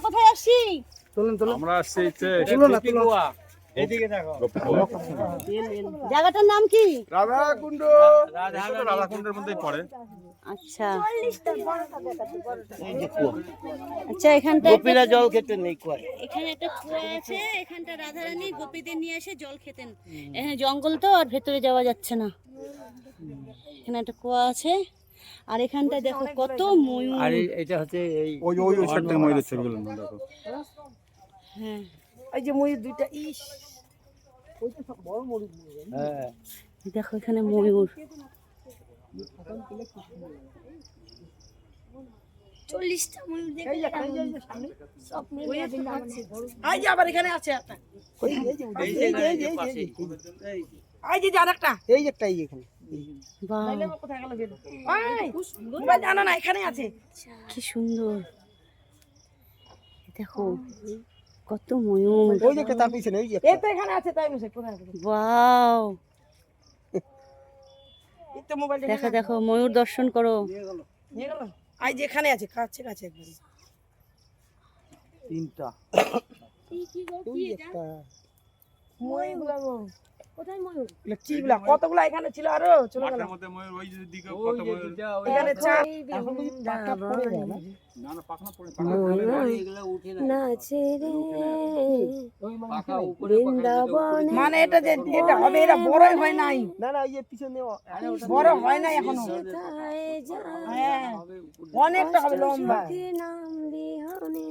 কোথায় আসছি? আমরা আসছি এইদিকে দেখো। জায়গাটার নাম কি? রাধাকুণ্ড। রাধাকুণ্ডের মধ্যেই পড়ে। আচ্ছা এই যে কুয়া। আচ্ছা, এখানটা গোপীরা জল খেতে নেই কুয়ায়। এখানে একটা কুয়া আছে, এখানটা রাধারানী গোপীদের নিয়ে এসে জল খেতেন। এখানে জঙ্গল তো, আর ভেতরে যাওয়া যাচ্ছে না। এখানে একটা কুয়া আছে, আর এখানটা দেখো কত ময়ূর। আর এটা হচ্ছে এই ওই সাইডটা ময়ূরের ছবিগুলো দেখো। হ্যাঁ এই যে ময়ূর দুইটা, ইস ওইটা সব বড় ময়ূর। হ্যাঁ দেখো এখানে ময়ূর। 40টা ময়ূর দেখে এই যে সামনে সব মিলে আছে। এই যে আবার এখানে আছে একটা, এই যে পাশে এই যে আরেকটা, এই যে একটা, এই এখানে। বাহ, নাইলে আবার কোথায় গেল বের? ওই মোবাইল জানো না, এখানে আছে। কি সুন্দর। দেখো কত ময়ূর। ওই যে একটা তার পিছনে, ওই যে এই তো এখানে আছে, তাই মিশে কোথায় গেল? ওয়াও, এই তো মোবাইল দেখো দেখো ময়ূর দর্শন করো। নিয়ে গেল। এই যে এখানে আছে, কাছে কাছে একবার। তিনটা ওই একটা ময়ূর গো। কোথায় ময়ূর? এগুলা কি গুলা? কতগুলা এখানে ছিল, আরো চলে গেল। মাঠের মধ্যে ময়ূর, ওই যে দিকে কত ময়ূর। এখানে চার। এখন বুঝি পাকা পড়ে যায় না? না না, পাখনা পড়ে। এগুলো উঠে না নাচে রে পাখা উপরে বৃন্দাবনে। মানে এটা যে এটা হবে, এটা বড়ই হয় নাই। না না এই যে পিছনে বড় হয় নাই এখনো। কোথায় যায় হ্যাঁ, অনেকটা হবে লম্বা। নাম বিহনে